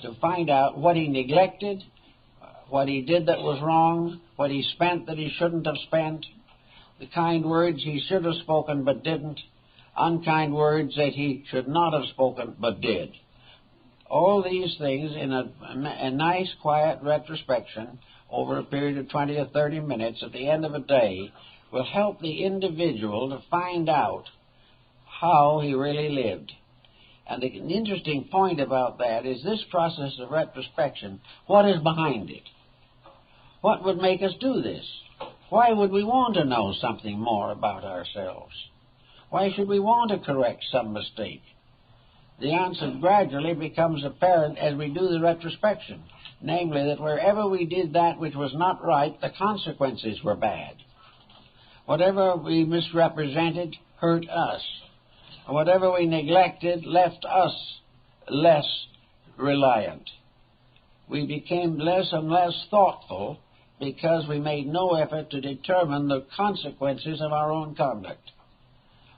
to find out what he neglected, what he did that was wrong, what he spent that he shouldn't have spent, the kind words he should have spoken but didn't, unkind words that he should not have spoken but did. All these things in a nice, quiet retrospection over a period of 20 or 30 minutes at the end of a day will help the individual to find out how he really lived. And the interesting point about that is this process of retrospection, what is behind it? What would make us do this? Why would we want to know something more about ourselves? Why should we want to correct some mistake? The answer gradually becomes apparent as we do the retrospection, namely that wherever we did that which was not right, the consequences were bad. Whatever we misrepresented hurt us. Whatever we neglected left us less reliant. We became less and less thoughtful because we made no effort to determine the consequences of our own conduct.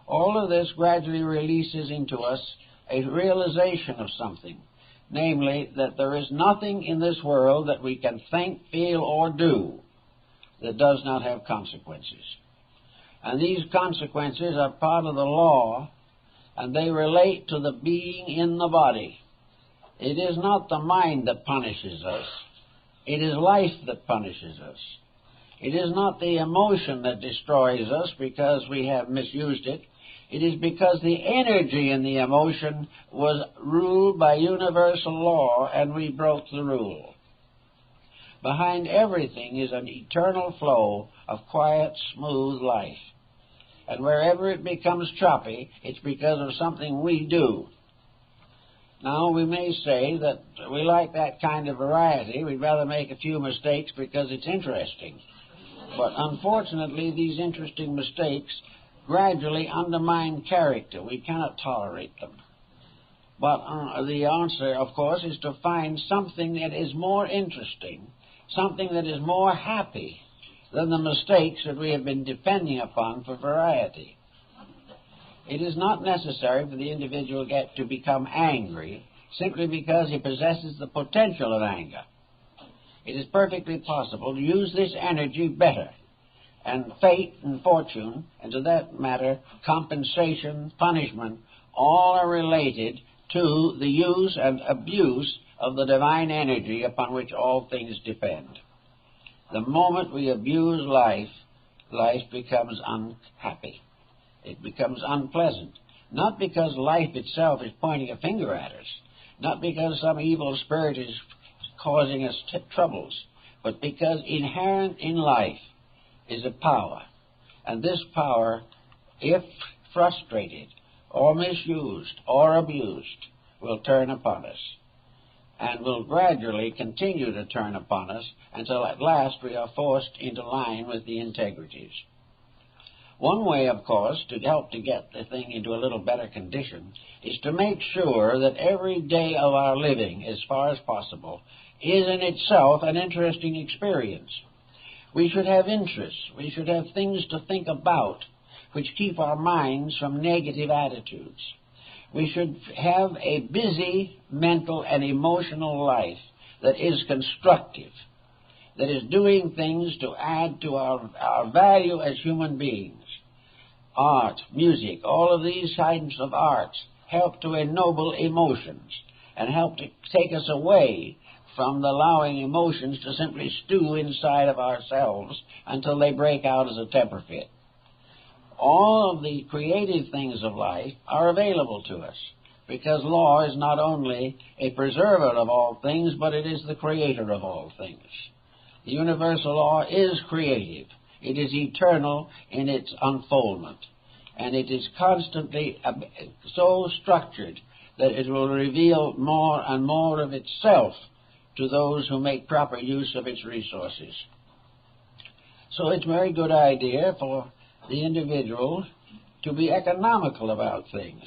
All of this gradually releases into us a realization of something, namely that there is nothing in this world that we can think, feel, or do that does not have consequences. And these consequences are part of the law, and they relate to the being in the body. It is not the mind that punishes us. It is life that punishes us. It is not the emotion that destroys us because we have misused it. It is because the energy in the emotion was ruled by universal law and we broke the rule. Behind everything is an eternal flow of quiet, smooth life. And wherever it becomes choppy, it's because of something we do. Now, we may say that we like that kind of variety. We'd rather make a few mistakes because it's interesting. But unfortunately, these interesting mistakes gradually undermine character. We cannot tolerate them. But the answer, of course, is to find something that is more interesting, something that is more happy than the mistakes that we have been depending upon for variety. It is not necessary for the individual to become angry simply because he possesses the potential of anger. It is perfectly possible to use this energy better. And fate and fortune, and to that matter, compensation, punishment, all are related to the use and abuse of the divine energy upon which all things depend. The moment we abuse life, life becomes unhappy. It becomes unpleasant. Not because life itself is pointing a finger at us, not because some evil spirit is causing us troubles, but because inherent in life is a power. And this power, if frustrated or misused or abused, will turn upon us and will gradually continue to turn upon us until at last we are forced into line with the integrities. One way, of course, to help to get the thing into a little better condition is to make sure that every day of our living, as far as possible, is in itself an interesting experience. We should have interests. We should have things to think about which keep our minds from negative attitudes. We should have a busy mental and emotional life that is constructive, that is doing things to add to our value as human beings. Art, music, all of these kinds of arts help to ennoble emotions and help to take us away from allowing emotions to simply stew inside of ourselves until they break out as a temper fit. All of the creative things of life are available to us because law is not only a preserver of all things, but it is the creator of all things. The universal law is creative. It is eternal in its unfoldment, and it is constantly so structured that it will reveal more and more of itself to those who make proper use of its resources. So it's a very good idea for the individual to be economical about things.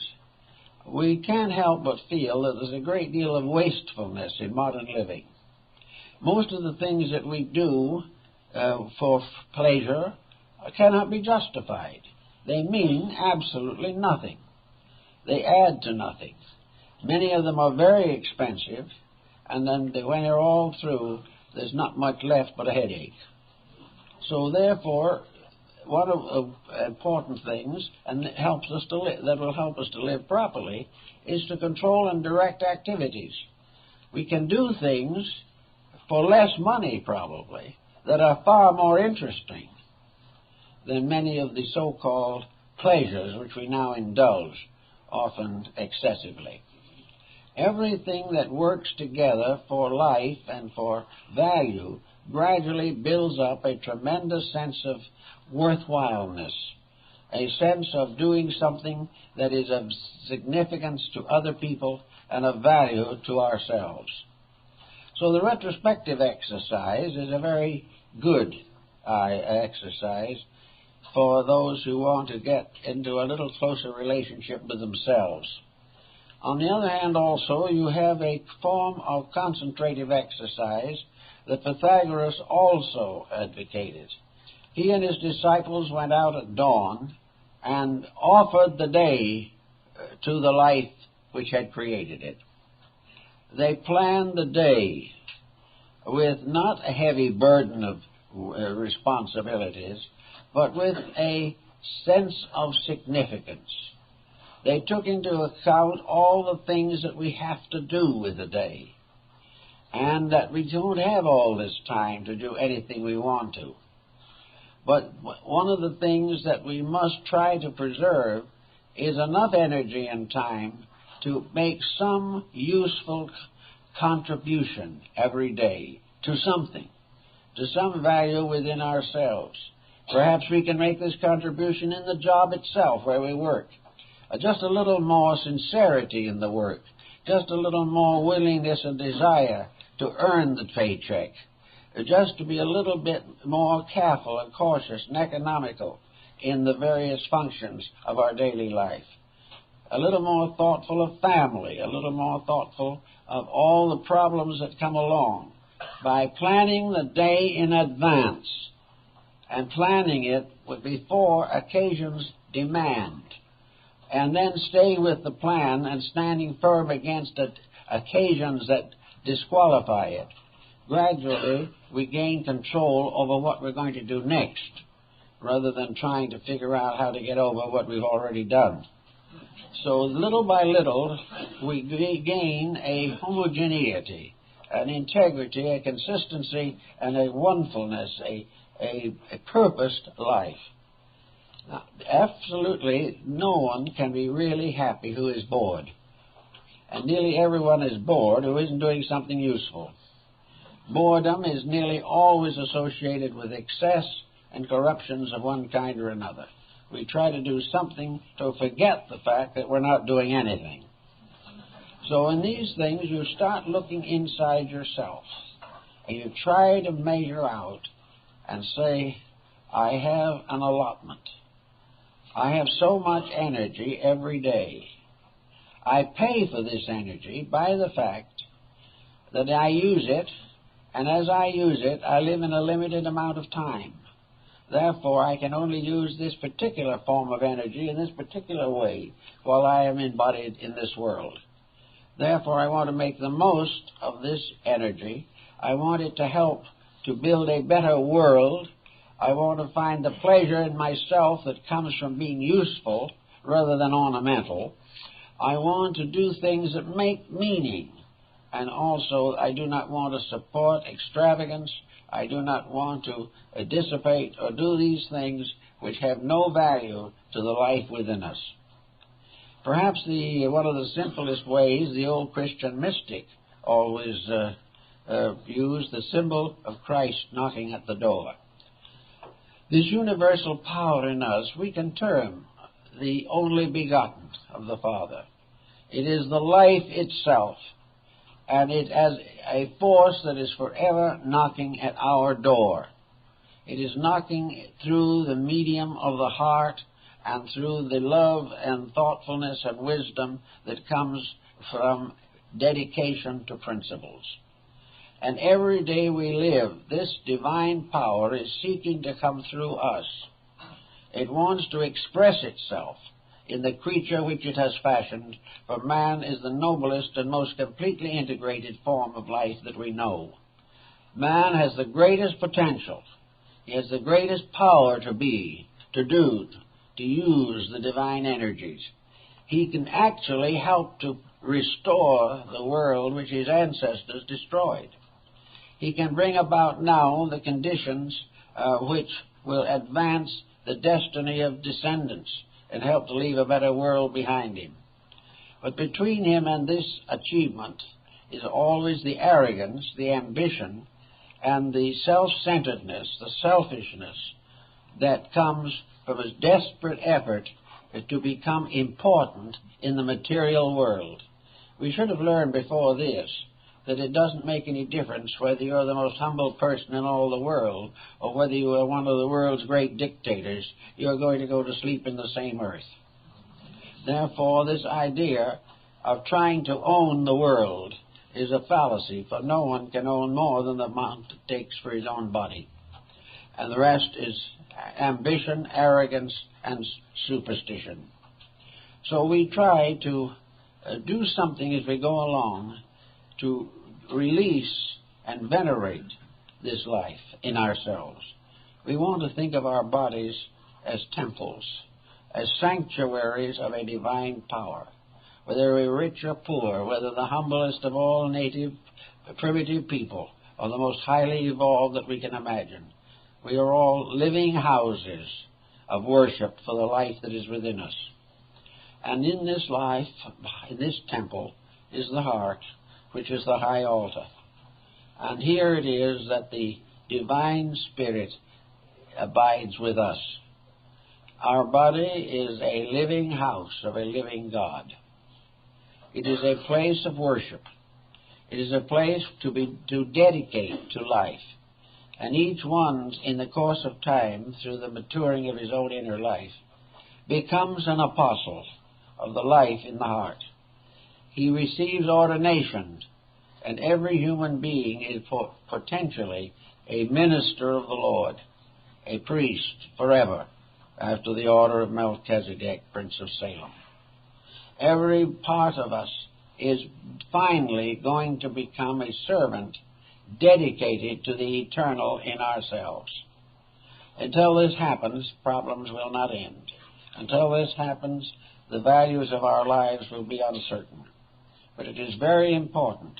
We can't help but feel that there's a great deal of wastefulness in modern living. Most of the things that we do for pleasure cannot be justified. They mean absolutely nothing. They add to nothing. Many of them are very expensive, and then when you're all through, there's not much left but a headache. So therefore, one of the important things, and that will help us to live properly, is to control and direct activities. We can do things for less money, probably, that are far more interesting than many of the so-called pleasures which we now indulge, often excessively. Everything that works together for life and for value gradually builds up a tremendous sense of worthwhileness, a sense of doing something that is of significance to other people and of value to ourselves. So the retrospective exercise is a very good exercise for those who want to get into a little closer relationship with themselves. On the other hand, also, you have a form of concentrative exercise that Pythagoras also advocated. He and his disciples went out at dawn and offered the day to the life which had created it. They planned the day with not a heavy burden of responsibilities, but with a sense of significance. They took into account all the things that we have to do with the day, and that we don't have all this time to do anything we want to. But one of the things that we must try to preserve is enough energy and time to make some useful contribution every day to something, to some value within ourselves. Perhaps we can make this contribution in the job itself where we work. Just a little more sincerity in the work, just a little more willingness and desire to earn the paycheck, just to be a little bit more careful and cautious and economical in the various functions of our daily life, a little more thoughtful of family, a little more thoughtful of all the problems that come along, by planning the day in advance and planning it before occasions demand, and then stay with the plan and standing firm against occasions that disqualify it. Gradually, we gain control over what we're going to do next, rather than trying to figure out how to get over what we've already done. So little by little, we gain a homogeneity, an integrity, a consistency, and a onefulness, a purposed life. Now, absolutely no one can be really happy who is bored. And nearly everyone is bored who isn't doing something useful. Boredom is nearly always associated with excess and corruptions of one kind or another. We try to do something to forget the fact that we're not doing anything. So in these things, you start looking inside yourself, and you try to measure out and say, I have an allotment. I have so much energy every day. I pay for this energy by the fact that I use it, and as I use it, I live in a limited amount of time. Therefore, I can only use this particular form of energy in this particular way while I am embodied in this world. Therefore, I want to make the most of this energy. I want it to help to build a better world. I want to find the pleasure in myself that comes from being useful rather than ornamental. I want to do things that make meaning. And also, I do not want to support extravagance. I do not want to dissipate or do these things which have no value to the life within us. Perhaps one of the simplest ways the old Christian mystic always used, the symbol of Christ knocking at the door. This universal power in us we can term the only begotten of the Father. It is the life itself, and it as a force that is forever knocking at our door. It is knocking through the medium of the heart and through the love and thoughtfulness and wisdom that comes from dedication to principles. And every day we live, this divine power is seeking to come through us. It wants to express itself in the creature which it has fashioned, for man is the noblest and most completely integrated form of life that we know. Man has the greatest potential. He has the greatest power to be, to do, to use the divine energies. He can actually help to restore the world which his ancestors destroyed. He can bring about now the conditions which will advance the destiny of descendants and help to leave a better world behind him. But between him and this achievement is always the arrogance, the ambition, and the self-centeredness, the selfishness that comes from his desperate effort to become important in the material world. We should have learned before this that it doesn't make any difference whether you're the most humble person in all the world or whether you are one of the world's great dictators. You're going to go to sleep in the same earth. Therefore, this idea of trying to own the world is a fallacy, for no one can own more than the amount it takes for his own body. And the rest is ambition, arrogance, and superstition. So we try to do something as we go along to release and venerate this life in ourselves. We want to think of our bodies as temples, as sanctuaries of a divine power. Whether we're rich or poor, whether the humblest of all native primitive people or the most highly evolved that we can imagine, we are all living houses of worship for the life that is within us. And in this life, in this temple, is the heart, which is the high altar. And here it is that the divine spirit abides with us. Our body is a living house of a living God. It is a place of worship. It is a place to dedicate to life. And each one, in the course of time, through the maturing of his own inner life, becomes an apostle of the life in the heart. He receives ordination, and every human being is potentially a minister of the Lord, a priest forever, after the order of Melchizedek, Prince of Salem. Every part of us is finally going to become a servant dedicated to the eternal in ourselves. Until this happens, problems will not end. Until this happens, the values of our lives will be uncertain. But it is very important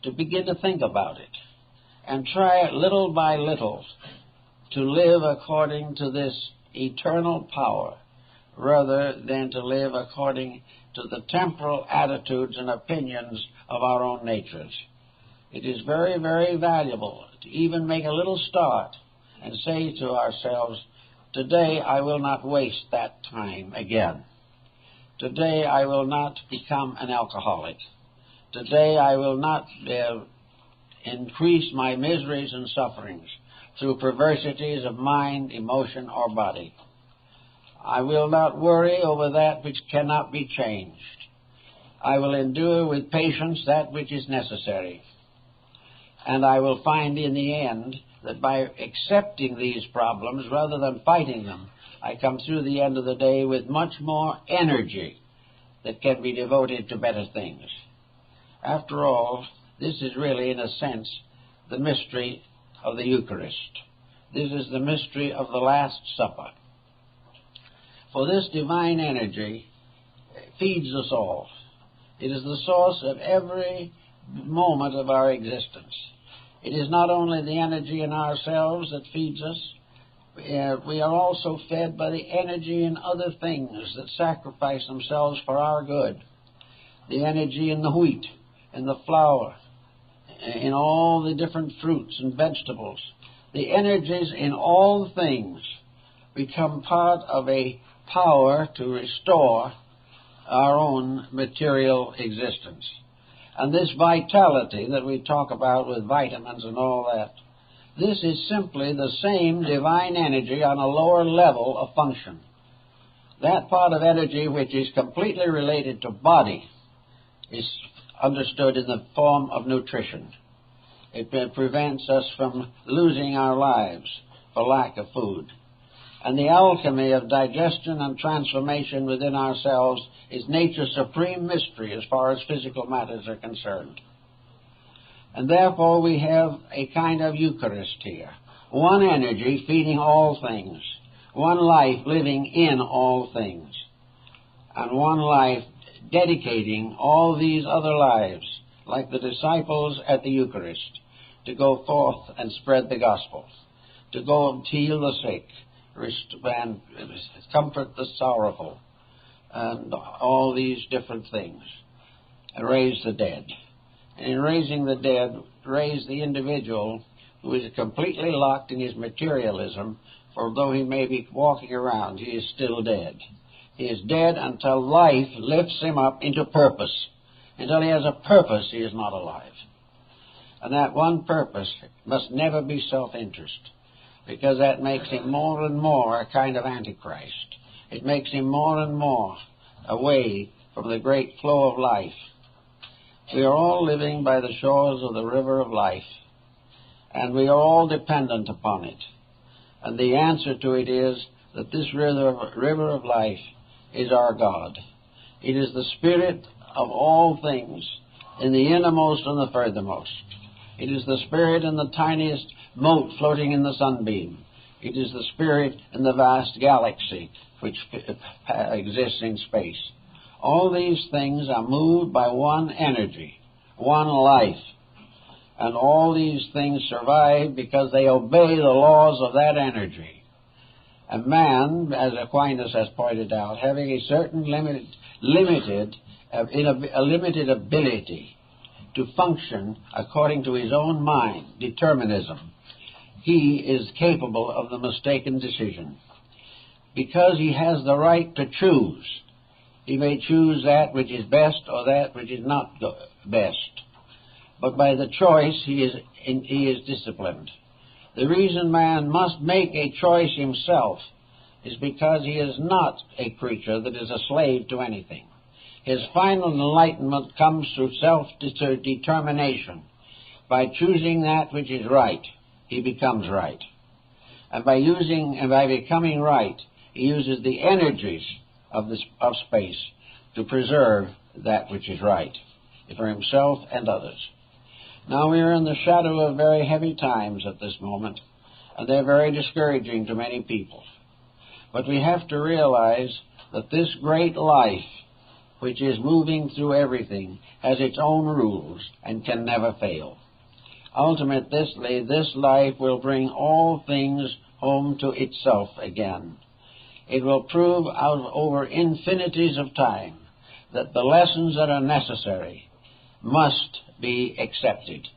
to begin to think about it and try little by little to live according to this eternal power rather than to live according to the temporal attitudes and opinions of our own natures. It is very, very valuable to even make a little start and say to ourselves, today I will not waste that time again. Today I will not become an alcoholic. Today I will not increase my miseries and sufferings through perversities of mind, emotion, or body. I will not worry over that which cannot be changed. I will endure with patience that which is necessary. And I will find in the end that by accepting these problems rather than fighting them, I come through the end of the day with much more energy that can be devoted to better things. After all, this is really, in a sense, the mystery of the Eucharist. This is the mystery of the Last Supper. For this divine energy feeds us all. It is the source of every moment of our existence. It is not only the energy in ourselves that feeds us, we are also fed by the energy in other things that sacrifice themselves for our good. The energy in the wheat, in the flour, in all the different fruits and vegetables. The energies in all things become part of a power to restore our own material existence. And this vitality that we talk about with vitamins and all that, this is simply the same divine energy on a lower level of function. That part of energy which is completely related to body is understood in the form of nutrition. It prevents us from losing our lives for lack of food. And the alchemy of digestion and transformation within ourselves is nature's supreme mystery as far as physical matters are concerned. And therefore we have a kind of Eucharist here. One energy feeding all things. One life living in all things. And one life dedicating all these other lives, like the disciples at the Eucharist, to go forth and spread the gospel, to go and heal the sick, and comfort the sorrowful, and all these different things, and raise the dead. And in raising the dead, raise the individual who is completely locked in his materialism, for though he may be walking around, he is still dead. He is dead until life lifts him up into purpose. Until he has a purpose, he is not alive. And that one purpose must never be self-interest, because that makes him more and more a kind of Antichrist. It makes him more and more away from the great flow of life. We are all living by the shores of the river of life, and we are all dependent upon it. And the answer to it is that this river of life is our God. It is the Spirit of all things, in the innermost and the furthermost. It is the Spirit in the tiniest mote floating in the sunbeam. It is the Spirit in the vast galaxy which exists in space. All these things are moved by one energy, one life. And all these things survive because they obey the laws of that energy. And man, as Aquinas has pointed out, having a certain limited ability to function according to his own mind, determinism, he is capable of the mistaken decision. Because he has the right to choose, he may choose that which is best or that which is not best. But by the choice, he is disciplined. The reason man must make a choice himself is because he is not a creature that is a slave to anything. His final enlightenment comes through self-determination. By choosing that which is right, he becomes right. And by becoming right, he uses the energies of space to preserve that which is right for himself and others. Now we are in the shadow of very heavy times at this moment, and they're very discouraging to many people. But we have to realize that this great life, which is moving through everything, has its own rules and can never fail. Ultimately, this life will bring all things home to itself again. It will prove out over infinities of time that the lessons that are necessary must be accepted.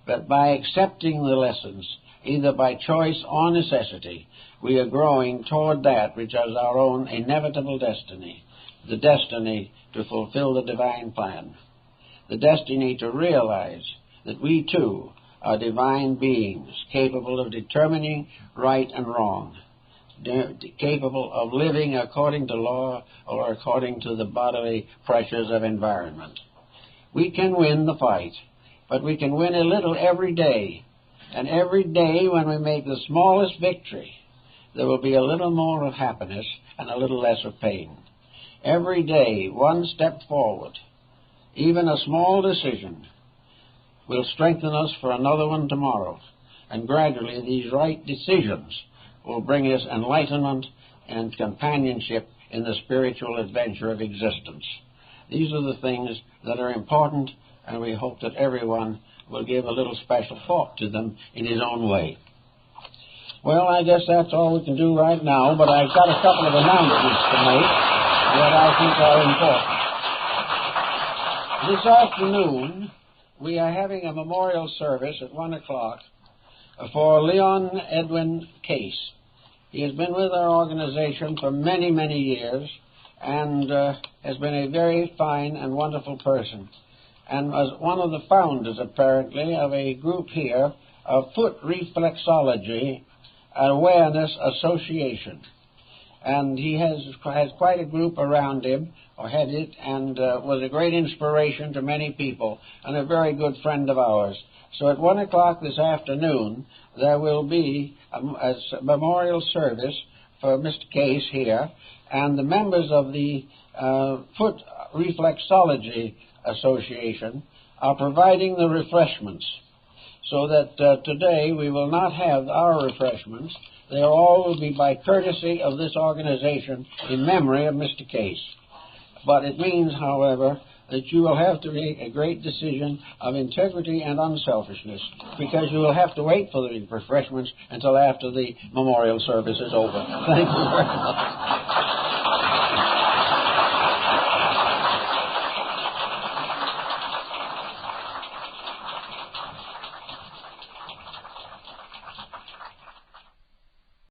But by accepting the lessons, either by choice or necessity, we are growing toward that which is our own inevitable destiny, the destiny to fulfill the divine plan, the destiny to realize that we too are divine beings capable of determining right and wrong, capable of living according to law or according to the bodily pressures of environment. We can win the fight, but we can win a little every day. And every day when we make the smallest victory, there will be a little more of happiness and a little less of pain. Every day, one step forward, even a small decision, will strengthen us for another one tomorrow. And gradually these right decisions will bring us enlightenment and companionship in the spiritual adventure of existence. These are the things that are important, and we hope that everyone will give a little special thought to them in his own way. Well, I guess that's all we can do right now, but I've got a couple of announcements to make that I think are important. This afternoon, we are having a memorial service at 1 o'clock for Leon Edwin Case. He has been with our organization for many, many years, and has been a very fine and wonderful person, and was one of the founders, apparently, of a group here, of Foot Reflexology Awareness Association. And he has quite a group around him, or had it, and was a great inspiration to many people, and a very good friend of ours. So at 1 o'clock this afternoon, there will be a memorial service for Mr. Case here, and the members of the Foot Reflexology Association are providing the refreshments, so that today we will not have our refreshments. They all will be by courtesy of this organization in memory of Mr. Case. But it means, however, that you will have to make a great decision of integrity and unselfishness, because you will have to wait for the refreshments until after the memorial service is over. Thank you very much.